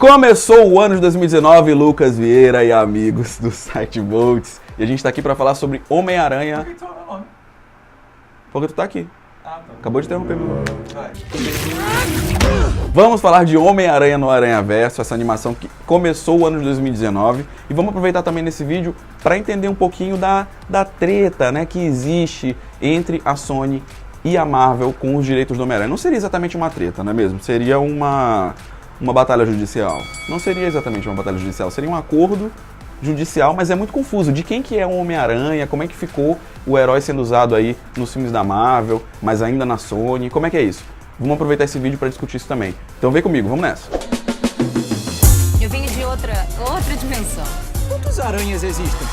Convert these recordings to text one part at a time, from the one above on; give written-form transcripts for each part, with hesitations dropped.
Começou o ano de 2019, Lucas Vieira e amigos do site Volts. E a gente tá aqui pra falar sobre Homem-Aranha. Por que tu é o nome? Porque tu tá aqui. Ah, tá. Acabou de interromper meu nome. Vai. Vamos falar de Homem-Aranha no Aranhaverso, essa animação que começou o ano de 2019. E vamos aproveitar também nesse vídeo para entender um pouquinho da treta, né, que existe entre a Sony e a Marvel com os direitos do Homem-Aranha. Não seria exatamente uma treta, não é mesmo? Seria uma batalha judicial. Não seria exatamente uma batalha judicial, seria um acordo judicial, mas é muito confuso. De quem que é o Homem-Aranha, como é que ficou o herói sendo usado aí nos filmes da Marvel, mas ainda na Sony, como é que é isso? Vamos aproveitar esse vídeo para discutir isso também. Então vem comigo, vamos nessa. Eu vim de outra dimensão. Quantos aranhas existem?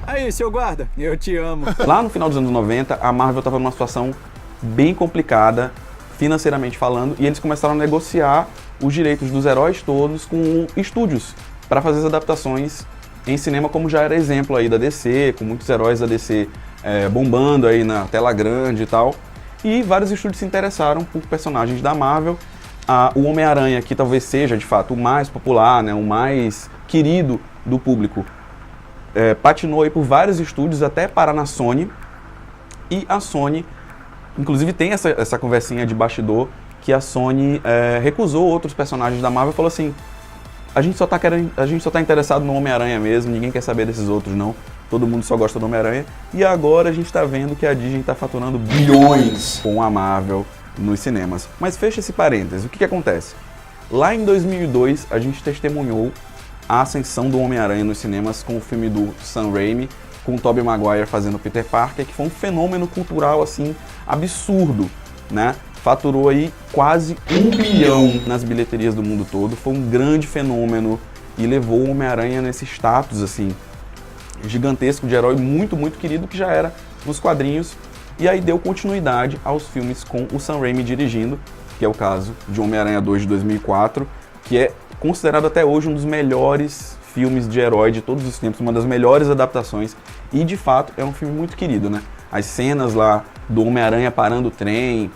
Aí, seu guarda, eu te amo. Lá no final dos anos 90, a Marvel estava numa situação bem complicada, financeiramente falando, e eles começaram a negociar os direitos dos heróis todos com estúdios para fazer as adaptações em cinema, como já era exemplo aí da DC, com muitos heróis da DC bombando aí na tela grande e tal. E vários estúdios se interessaram por personagens da Marvel. O Homem-Aranha, que talvez seja de fato o mais popular, né, o mais querido do público, patinou aí por vários estúdios até parar na Sony. E a Sony, inclusive tem essa conversinha de bastidor, que a Sony recusou outros personagens da Marvel e falou assim: a gente só tá interessado no Homem-Aranha mesmo, ninguém quer saber desses outros não. Todo mundo só gosta do Homem-Aranha. E agora a gente tá vendo que a Disney tá faturando bilhões com a Marvel nos cinemas. Mas fecha esse parênteses, o que acontece? Lá em 2002, a gente testemunhou a ascensão do Homem-Aranha nos cinemas com o filme do Sam Raimi, com o Tobey Maguire fazendo Peter Parker, que foi um fenômeno cultural, assim, absurdo, né? Faturou aí quase 1 bilhão nas bilheterias do mundo todo. Foi um grande fenômeno e levou o Homem-Aranha nesse status, assim, gigantesco de herói muito, muito querido, que já era nos quadrinhos. E aí deu continuidade aos filmes com o Sam Raimi dirigindo, que é o caso de Homem-Aranha 2 de 2004, que é considerado até hoje um dos melhores filmes de herói de todos os tempos, uma das melhores adaptações, e de fato é um filme muito querido, né? As cenas lá do Homem-Aranha parando o trem,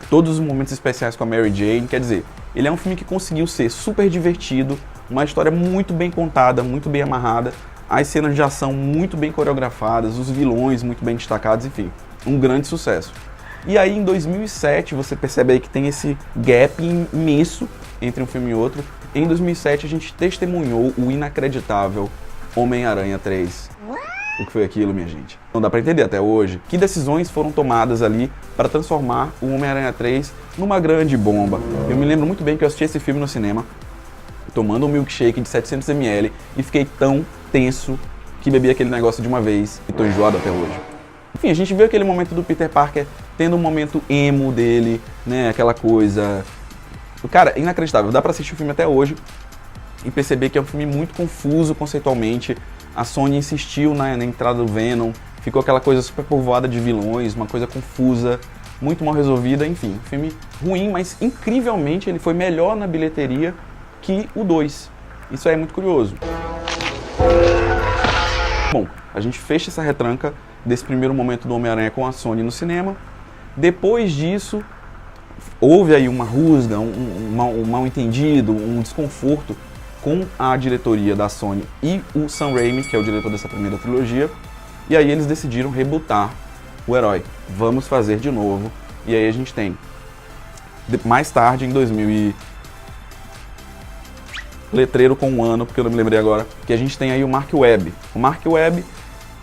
todos os momentos especiais com a Mary Jane, quer dizer, ele é um filme que conseguiu ser super divertido, uma história muito bem contada, muito bem amarrada, as cenas de ação muito bem coreografadas, os vilões muito bem destacados, enfim, um grande sucesso. E aí em 2007 você percebe aí que tem esse gap imenso entre um filme e outro. Em 2007 a gente testemunhou o inacreditável Homem-Aranha 3. O que foi aquilo, minha gente? Não dá pra entender até hoje que decisões foram tomadas ali para transformar o Homem-Aranha 3 numa grande bomba. Eu me lembro muito bem que eu assisti esse filme no cinema, tomando um milkshake de 700 ml e fiquei tão tenso que bebi aquele negócio de uma vez e tô enjoado até hoje. Enfim, a gente viu aquele momento do Peter Parker tendo um momento emo dele, né, aquela coisa... Cara, é inacreditável, dá pra assistir o filme até hoje e perceber que é um filme muito confuso conceitualmente. A Sony insistiu na entrada do Venom, ficou aquela coisa super povoada de vilões, uma coisa confusa, muito mal resolvida, enfim, filme ruim, mas incrivelmente ele foi melhor na bilheteria que o 2. Isso aí é muito curioso. Bom, a gente fecha essa retranca desse primeiro momento do Homem-Aranha com a Sony no cinema. Depois disso, houve aí uma rusga, um mal-entendido, um desconforto com a diretoria da Sony e o Sam Raimi, que é o diretor dessa primeira trilogia. E aí eles decidiram rebootar o herói. Vamos fazer de novo. E aí a gente tem, mais tarde, em 2000 letreiro com um ano, porque eu não me lembrei agora, que a gente tem aí o Mark Webb. O Mark Webb,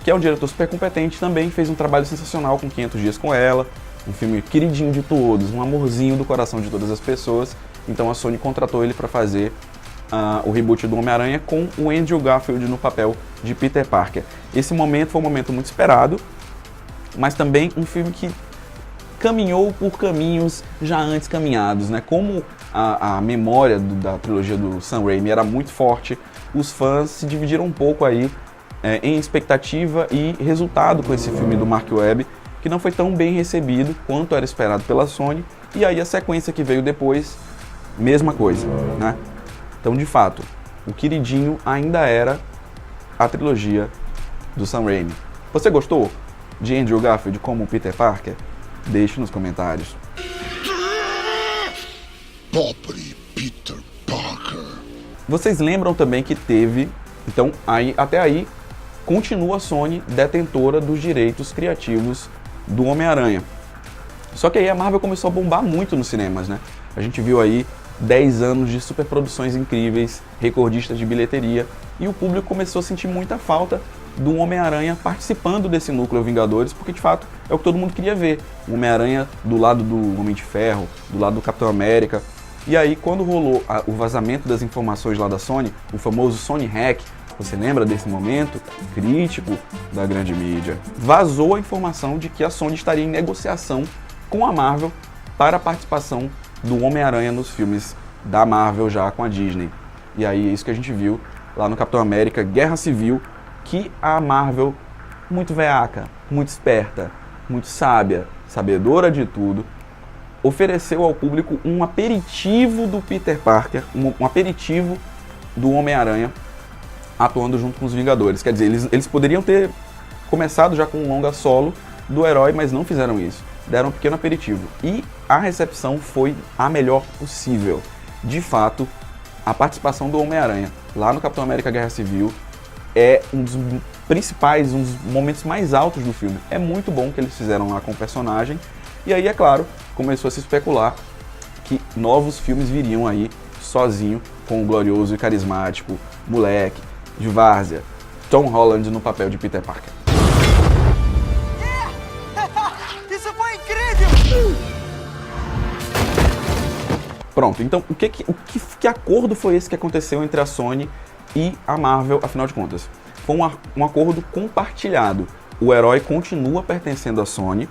que é um diretor super competente também, fez um trabalho sensacional com 500 Dias com Ela, um filme queridinho de todos, um amorzinho do coração de todas as pessoas. Então a Sony contratou ele para fazer o reboot do Homem-Aranha com o Andrew Garfield no papel de Peter Parker. Esse momento foi um momento muito esperado, mas também um filme que caminhou por caminhos já antes caminhados, né? Como a memória da trilogia do Sam Raimi era muito forte, os fãs se dividiram um pouco aí em expectativa e resultado com esse filme do Mark Webb, que não foi tão bem recebido quanto era esperado pela Sony. E aí a sequência que veio depois, mesma coisa, né? Então, de fato, o queridinho ainda era a trilogia do Sam Raimi. Você gostou de Andrew Garfield como Peter Parker? Deixe nos comentários. pobre Peter Parker. Vocês lembram também que teve, então até aí continua a Sony detentora dos direitos criativos do Homem-Aranha. Só que aí a Marvel começou a bombar muito nos cinemas, né? A gente viu aí 10 anos de superproduções incríveis, recordistas de bilheteria, e o público começou a sentir muita falta do Homem-Aranha participando desse núcleo Vingadores, porque de fato é o que todo mundo queria ver. O Homem-Aranha do lado do Homem de Ferro, do lado do Capitão América. E aí quando rolou o vazamento das informações lá da Sony, o famoso Sony Hack, você lembra desse momento crítico da grande mídia? Vazou a informação de que a Sony estaria em negociação com a Marvel para a participação do Homem-Aranha nos filmes da Marvel já com a Disney. E aí é isso que a gente viu lá no Capitão América Guerra Civil, que a Marvel, muito veaca, muito esperta, muito sábia, sabedora de tudo, ofereceu ao público um aperitivo do Peter Parker, um aperitivo do Homem-Aranha atuando junto com os Vingadores. Quer dizer, eles poderiam ter começado já com um longa solo do herói, mas não fizeram isso. Deram um pequeno aperitivo. E a recepção foi a melhor possível. De fato, a participação do Homem-Aranha lá no Capitão América Guerra Civil é um dos principais, um dos momentos mais altos do filme. É muito bom o que eles fizeram lá com o personagem. E aí, é claro, começou a se especular que novos filmes viriam aí sozinho com o glorioso e carismático moleque de várzea, Tom Holland no papel de Peter Parker. Isso foi incrível! Pronto, então que acordo foi esse que aconteceu entre a Sony e a Marvel, afinal de contas? Foi um acordo compartilhado. O herói continua pertencendo à Sony.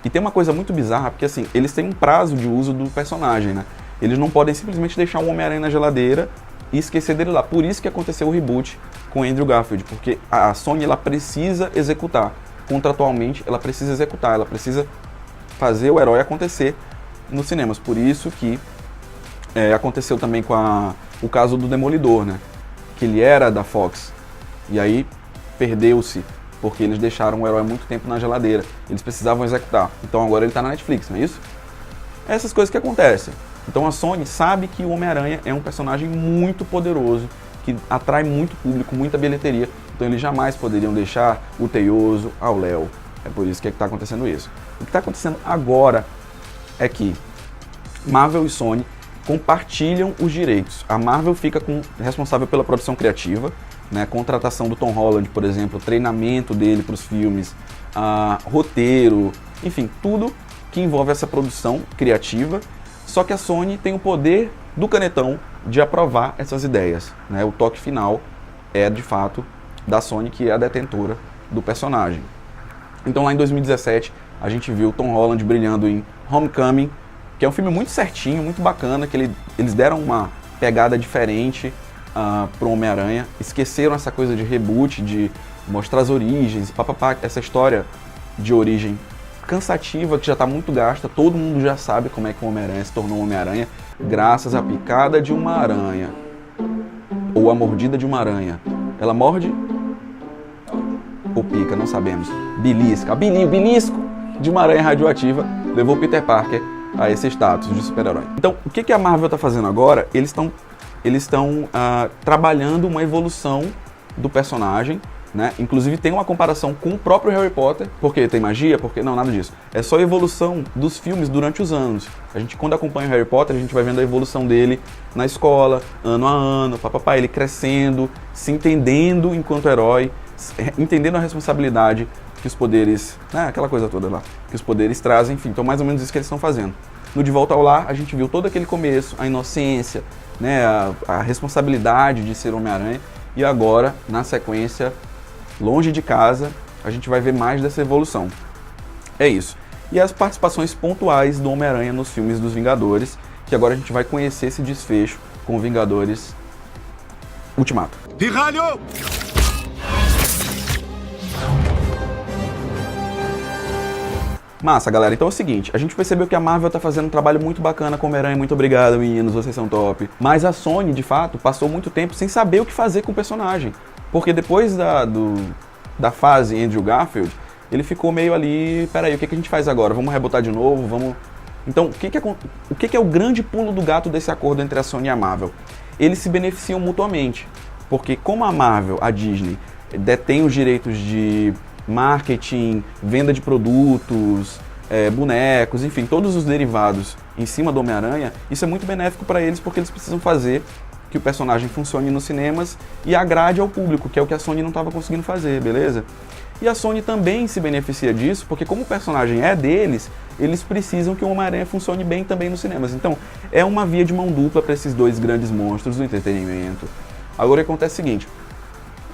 E tem uma coisa muito bizarra, porque assim, eles têm um prazo de uso do personagem, né? Eles não podem simplesmente deixar o Homem-Aranha na geladeira e esquecer dele lá. Por isso que aconteceu o reboot com Andrew Garfield, porque a Sony ela precisa executar. Contratualmente, ela precisa executar, ela precisa fazer o herói acontecer nos cinemas. Por isso que aconteceu também com o caso do Demolidor, né? Que ele era da Fox, e aí perdeu-se, porque eles deixaram o herói muito tempo na geladeira. Eles precisavam executar. Então agora ele está na Netflix, não é isso? Essas coisas que acontecem. Então a Sony sabe que o Homem-Aranha é um personagem muito poderoso, que atrai muito público, muita bilheteria. Então eles jamais poderiam deixar o teioso ao léu. É por isso que está acontecendo isso. O que está acontecendo agora é que Marvel e Sony compartilham os direitos. A Marvel fica responsável pela produção criativa, né, contratação do Tom Holland, por exemplo, treinamento dele para os filmes, roteiro, enfim, tudo que envolve essa produção criativa. Só que a Sony tem o poder do canetão de aprovar essas ideias, né? O toque final é, de fato, da Sony, que é a detentora do personagem. Então lá em 2017, a gente viu Tom Holland brilhando em Homecoming, que é um filme muito certinho, muito bacana, que eles deram uma pegada diferente pro Homem-Aranha, esqueceram essa coisa de reboot, de mostrar as origens, essa história de origem cansativa, que já está muito gasta, todo mundo já sabe como é que o Homem-Aranha se tornou Homem-Aranha, graças à picada de uma aranha, ou a mordida de uma aranha. Ela morde ou pica, não sabemos. Belisca, o belisco de uma aranha radioativa levou Peter Parker a esse status de super-herói. Então, o que a Marvel está fazendo agora? Eles estão trabalhando uma evolução do personagem, né? Inclusive tem uma comparação com o próprio Harry Potter, porque tem magia, porque não, nada disso. É só a evolução dos filmes durante os anos. A gente, quando acompanha o Harry Potter, a gente vai vendo a evolução dele na escola, ano a ano, ele crescendo, se entendendo enquanto herói, entendendo a responsabilidade que os poderes, né, aquela coisa toda lá, que os poderes trazem, enfim. Então mais ou menos isso que eles estão fazendo. No De Volta ao Lar, a gente viu todo aquele começo, a inocência, né, a responsabilidade de ser Homem-Aranha, e agora, na sequência, longe de casa, a gente vai ver mais dessa evolução. É isso. E as participações pontuais do Homem-Aranha nos filmes dos Vingadores, que agora a gente vai conhecer esse desfecho com Vingadores Ultimato. Pirralho! Massa, galera. Então é o seguinte, a gente percebeu que a Marvel tá fazendo um trabalho muito bacana com o Homem-Aranha, muito obrigado, meninos, vocês são top. Mas a Sony, de fato, passou muito tempo sem saber o que fazer com o personagem. Porque depois da fase Andrew Garfield, ele ficou meio ali, peraí, o que a gente faz agora? Vamos rebotar de novo? Então, o que é o grande pulo do gato desse acordo entre a Sony e a Marvel? Eles se beneficiam mutuamente, porque como a Marvel, a Disney, detém os direitos de marketing, venda de produtos, bonecos, enfim, todos os derivados em cima do Homem-Aranha, isso é muito benéfico para eles porque eles precisam fazer que o personagem funcione nos cinemas e agrade ao público, que é o que a Sony não estava conseguindo fazer, beleza? E a Sony também se beneficia disso, porque como o personagem é deles, eles precisam que o Homem-Aranha funcione bem também nos cinemas. Então, é uma via de mão dupla para esses dois grandes monstros do entretenimento. Agora, o que acontece é o seguinte,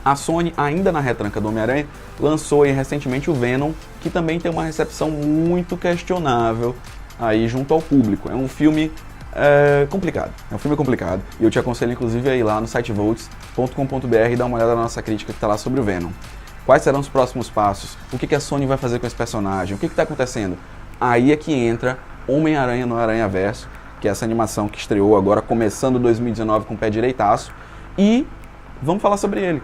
a Sony, ainda na retranca do Homem-Aranha, lançou aí recentemente o Venom, que também tem uma recepção muito questionável aí junto ao público. É um filme complicado, e eu te aconselho inclusive a ir lá no site votes.com.br e dar uma olhada na nossa crítica que está lá sobre o Venom. Quais serão os próximos passos? O que a Sony vai fazer com esse personagem? O que está acontecendo? Aí é que entra Homem-Aranha no Aranhaverso, que é essa animação que estreou agora, começando 2019 com o pé direitaço, e vamos falar sobre ele.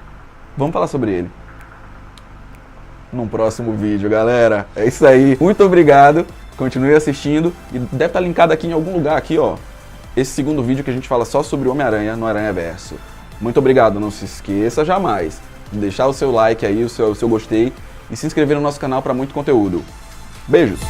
Num próximo vídeo, galera. É isso aí. Muito obrigado. Continue assistindo. E deve estar linkado aqui em algum lugar, aqui, ó. Esse segundo vídeo que a gente fala só sobre o Homem-Aranha no Aranhaverso. Muito obrigado. Não se esqueça jamais de deixar o seu like aí, o seu gostei. E se inscrever no nosso canal para muito conteúdo. Beijos!